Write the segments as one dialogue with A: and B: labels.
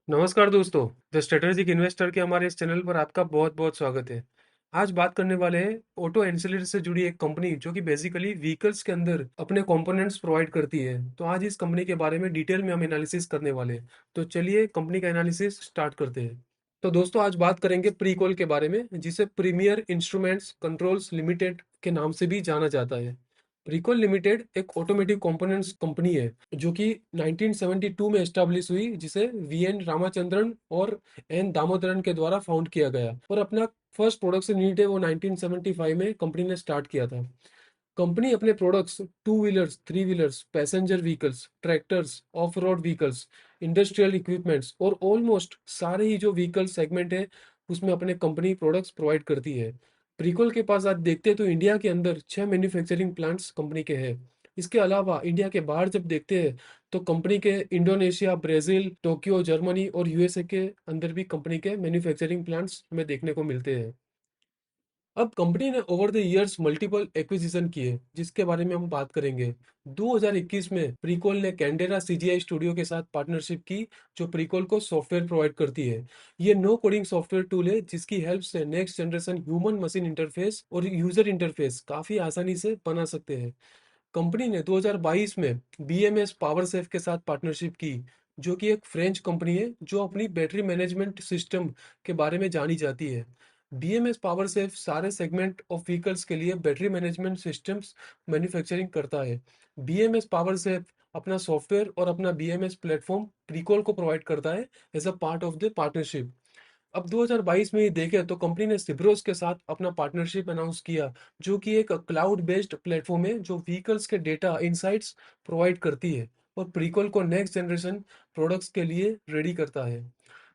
A: नमस्कार दोस्तों, the strategic investor के हमारे इस चैनल पर आपका बहुत-बहुत स्वागत है। आज बात करने वाले हैं ऑटो एंसिलरी से जुड़ी एक कंपनी जो कि बेसिकली व्हीकल्स के अंदर अपने कंपोनेंट्स प्रोवाइड करती है। तो आज इस कंपनी के बारे में डिटेल में हम एनालिसिस करने वाले हैं। तो चलिए कंपनी का एनालिसिस स्टार्ट करते हैं। तो दोस्तों आज बात करेंगे प्रीकॉल के बारे में जिसे प्रीमियर इंस्ट्रूमेंट्स कंट्रोल्स लिमिटेड के नाम से भी जाना जाता है। प्रीकॉल लिमिटेड एक ऑटोमेटिव कंपोनेंट्स कंपनी है जो कि 1972 में एस्टैब्लिश हुई, जिसे वीएन रामाचंद्रन और एन दामोदरन के द्वारा फाउंड किया गया और अपना फर्स्ट प्रोडक्शन यूनिट है वो 1975 में कंपनी ने स्टार्ट किया था। कंपनी अपने products two wheelers, three wheelers, passenger vehicles, tractors, of road vehicles, industrial equipments और ऑलमोस्ट सारे ही जो व्हीकल सेगमेंट है उसमें अपने कंपनी प्रोडक्ट्स प्रोवाइड करती है। प्रिकोल के पास आज देखते हैं तो इंडिया के अंदर 6 मैन्युफैक्चरिंग प्लांट्स कंपनी के हैं। इसके अलावा इंडिया के बाहर जब देखते हैं तो कंपनी के इंडोनेशिया, ब्राजील, टोक्यो, जर्मनी और यूएसए के अंदर भी कंपनी के मैन्युफैक्चरिंग प्लांट्स हमें देखने को मिलते हैं। अब कंपनी ने over the years multiple acquisition किए जिसके बारे में हम बात करेंगे। 2021 में प्रीकोल ने कैंडेरा सीजीआई स्टूडियो के साथ पार्टनरशिप की जो प्रीकोल को सॉफ्टवेयर प्रोवाइड करती है। ये नो कोडिंग सॉफ्टवेयर टूल है जिसकी हेल्प से next generation human machine interface और यूजर इंटरफेस काफी आसानी से बना सकते हैं। कंपनी ने 2022 में बीएमएस पावर सेफ के साथ पार्टनरशिप की जो कि एक फ्रेंच कंपनी है जो अपनी बैटरी मैनेजमेंट सिस्टम के बारे में जानी जाती है। बीएमएस पावर सेफ सारे सेगमेंट ऑफ व्हीकल्स के लिए बैटरी मैनेजमेंट सिस्टम्स मैन्युफैक्चरिंग करता है। बीएमएस पावर सेफ अपना सॉफ्टवेयर और अपना बीएमएस प्लेटफॉर्म प्रीकॉल को प्रोवाइड करता है as a part of the partnership. अब 2022 में ही देखें तो कंपनी ने सिब्रोस के साथ अपना पार्टनरशिप अनाउंस किया जो कि एक क्लाउड बेस्ड प्लेटफॉर्म है जो व्हीकल्स के डेटा इनसाइट्स प्रोवाइड करती है और प्रीकॉल को नेक्स्ट जनरेशन प्रोडक्ट्स के लिए रेडी करता है।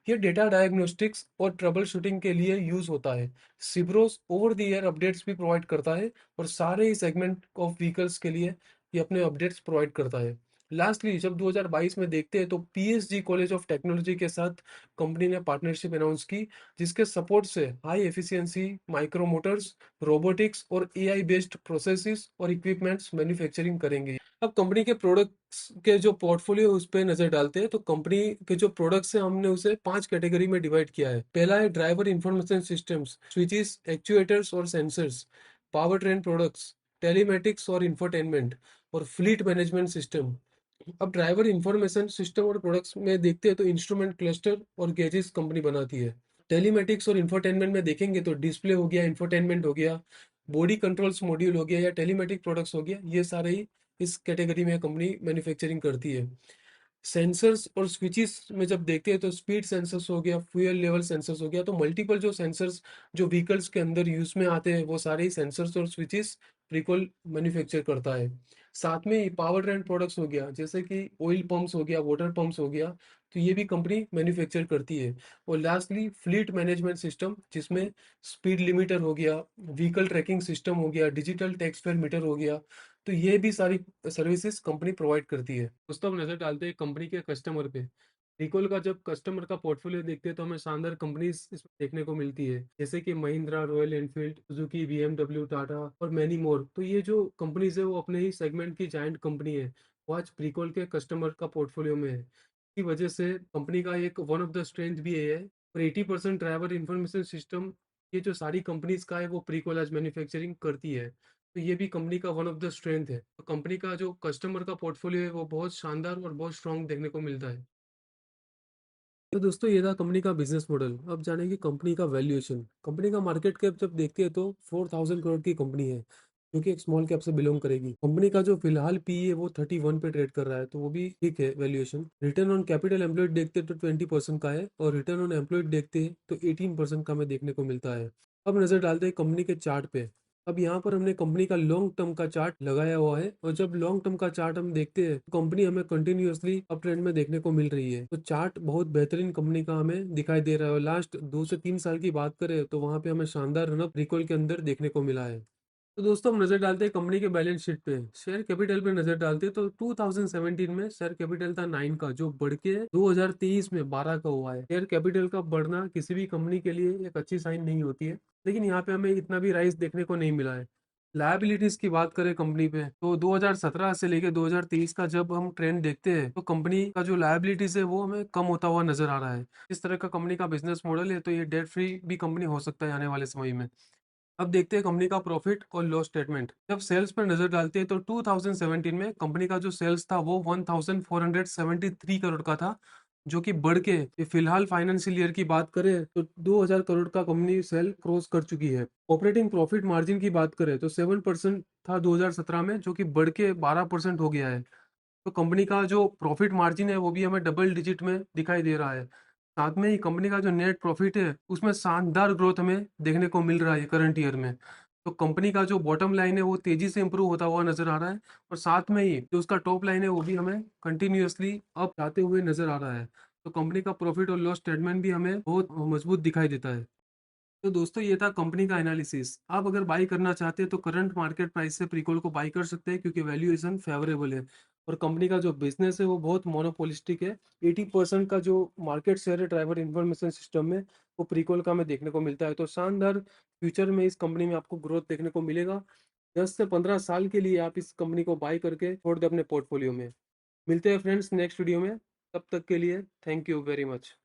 A: ये डेटा डायग्नोस्टिक्स और ट्रबल शूटिंग के लिए यूज होता है। सिब्रोस ओवर द ईयर अपडेट्स भी प्रोवाइड करता है और सारे ही सेगमेंट ऑफ व्हीकल्स के लिए ये अपने अपडेट्स प्रोवाइड करता है। लास्टली जब 2022 में देखते हैं तो पीएसजी कॉलेज ऑफ टेक्नोलॉजी के साथ कंपनी ने पार्टनरशिप अनाउंस की जिसके सपोर्ट से high efficiency micro Motors, robotics और एआई बेस्ड प्रोसेसेस और इक्विपमेंट्स मैन्युफैक्चरिंग करेंगे। अब कंपनी के प्रोडक्ट्स के जो पोर्टफोलियो उस पे नजर डालते हैं तो कंपनी के जो प्रोडक्ट्स हैं हमने उसे 5 कैटेगरी में डिवाइड किया है। पहला है driver information systems, switches, actuators और sensors, power train products, telematics और इंफोटेनमेंट और फ्लीट मैनेजमेंट सिस्टम। अब ड्राइवर इंफॉर्मेशन सिस्टम और प्रोडक्ट्स में देखते हैं तो इंस्ट्रूमेंट क्लस्टर और गेजेस कंपनी बनाती है। टेलीमेटिक्स और इंफोटेनमेंट में देखेंगे तो डिस्प्ले हो गया, इंफोटेनमेंट हो गया, बॉडी कंट्रोल्स मॉड्यूल हो गया या टेलीमेटिक प्रोडक्ट्स हो गया, ये सारे ही इस कैटेगरी में कंपनी मैन्युफैक्चरिंग करती है। सेंसर्स और स्विचेस में जब देखते हैं तो स्पीड सेंसर्स हो गया, फ्यूल लेवल सेंसर्स हो गया, तो मल्टीपल जो सेंसर्स जो व्हीकल्स के अंदर यूज में आते हैं वो सारे ही सेंसर्स और स्विचेस प्रीकोल मैन्युफैक्चर करता है। साथ में ही पावर ट्रेंड प्रोडक्ट्स हो गया जैसे कि ऑयल पंप्स हो गया, वाटर पंप्स हो गया, तो ये भी कंपनी मैन्युफैक्चर करती है। और लास्टली फ्लीट मैनेजमेंट सिस्टम जिसमें स्पीड लिमिटर हो गया, व्हीकल ट्रैकिंग सिस्टम हो गया, डिजिटल टैक्सफेयर मीटर हो गया, तो ये भी सारी सर्विसेज कंपनी प्रोवाइड करती है। दोस्तों हम नजर डालते हैं कंपनी के कस्टमर पे। रिकॉल का जब कस्टमर का पोर्टफोलियो देखते हैं तो हमें शानदार कंपनीज इसमें देखने को मिलती है जैसे कि Mahindra, royal Enfield, Suzuki, BMW, Tata और मैनी मोर। तो ये जो कंपनीज है वो अपने ही सेगमेंट की जायंट कंपनी है, वो आज प्रीकॉल के कस्टमर का पोर्टफोलियो में है। इसी वजह से कंपनी का एक वन ऑफ द स्ट्रेंथ भी ये है। और 80% ड्राइवर इंफॉर्मेशन सिस्टम ये जो सारी कंपनीज का है वो प्रीकॉल आज मैन्युफैक्चरिंग करती है। तो ये भी कंपनी का वन ऑफ द स्ट्रेंथ है। तो कंपनी का जो कस्टमर का पोर्टफोलियो है वो बहुत शानदार और बहुत स्ट्रांग देखने को मिलता है। तो दोस्तों ये था कंपनी का बिजनेस मॉडल। अब जानेंगे कंपनी का वैल्यूएशन। कंपनी का मार्केट कैप जब देखते हैं तो 4000 करोड़ की कंपनी है जो कि एक स्मॉल कैप से बिलोंग करेगी। कंपनी का जो फिलहाल पी है वो 31 पे ट्रेड कर रहा है, तो वो भी ठीक है valuation. Return on capital employed देखते हैं तो 20% का है और रिटर्न ऑन एम्प्लॉयड देखते हैं तो 18% का हमें देखने को मिलता है। अब नजर डालते हैं कंपनी के चार्ट पे। अब यहाँ पर हमने कंपनी का लॉन्ग टर्म का चार्ट लगाया हुआ है और जब लॉन्ग टर्म का चार्ट हम देखते हैं तो कंपनी हमें कंटिन्यूअसली अप ट्रेंड में देखने को मिल रही है। तो चार्ट बहुत बेहतरीन कंपनी का हमें दिखाई दे रहा है और लास्ट 2 से 3 साल की बात करें तो वहां पे हमें शानदार रनअप रिकॉल के अंदर देखने को मिला है। तो दोस्तों हम नजर डालते हैं कंपनी के बैलेंस शीट पे। शेयर कैपिटल पे नजर डालते हैं तो 2017 में शेयर कैपिटल था 9 का जो बढ़ के 2023 में 12 का हुआ है। शेयर कैपिटल का बढ़ना किसी भी कंपनी के लिए एक अच्छी साइन नहीं होती है, लेकिन यहाँ पे हमें इतना भी राइज देखने को नहीं मिला है। लायबिलिटीज की बात करें कंपनी पे, तो 2017 से लेके 2023 का जब हम ट्रेंड देखते हैं तो कंपनी का जो लायबिलिटीज है वो हमें कम होता हुआ नजर आ रहा है। इस तरह का कंपनी का बिजनेस मॉडल है तो ये डेट फ्री भी कंपनी हो सकता है आने वाले समय में। अब देखते हैं कंपनी का प्रॉफिट और लॉस स्टेटमेंट। जब सेल्स पर नजर डालते हैं तो 2017 में कंपनी का जो सेल्स था वो 1473 करोड़ का था, जो कि बढ़ के ये फिलहाल फाइनेंशियल ईयर की बात करें तो 2000 करोड़ का कंपनी सेल क्रॉस कर चुकी है। ऑपरेटिंग प्रॉफिट मार्जिन की बात करें तो 7% था 2017 में, जो कि बढ़ के 12% हो गया है। तो कंपनी का जो प्रॉफिट मार्जिन है वो भी हमें डबल डिजिट में दिखाई दे रहा है। साथ में ही कंपनी का जो नेट प्रॉफिट है उसमें शानदार ग्रोथ हमें देखने को मिल रहा है करंट ईयर में। तो कंपनी का जो बॉटम लाइन है वो तेजी से इंप्रूव होता हुआ नजर आ रहा है, और साथ में ही जो उसका टॉप लाइन है वो भी हमें कंटिन्यूअसली अप जाते हुए नजर आ रहा है। तो कंपनी का प्रॉफिट और लॉस स्टेटमेंट भी हमें बहुत मजबूत दिखाई देता है। तो दोस्तों ये था कंपनी का एनालिसिस। आप अगर बाई करना चाहते हैं तो करंट मार्केट प्राइस से प्रीकॉल को बाई कर सकते हैं क्योंकि वैल्यूएशन फेवरेबल है। और कंपनी का जो बिजनेस है वो बहुत मोनोपोलिस्टिक है। 80% का जो मार्केट शेयर है ड्राइवर इंफॉर्मेशन सिस्टम में, वो प्रीकॉल का हमें देखने को मिलता है। तो शानदार फ्यूचर में इस कंपनी में आपको ग्रोथ देखने को मिलेगा। 10 से 15 साल के लिए आप इस कंपनी को बाई करके छोड़ दें अपने पोर्टफोलियो में। मिलते हैं फ्रेंड्स नेक्स्ट वीडियो में। तब तक के लिए थैंक यू वेरी मच।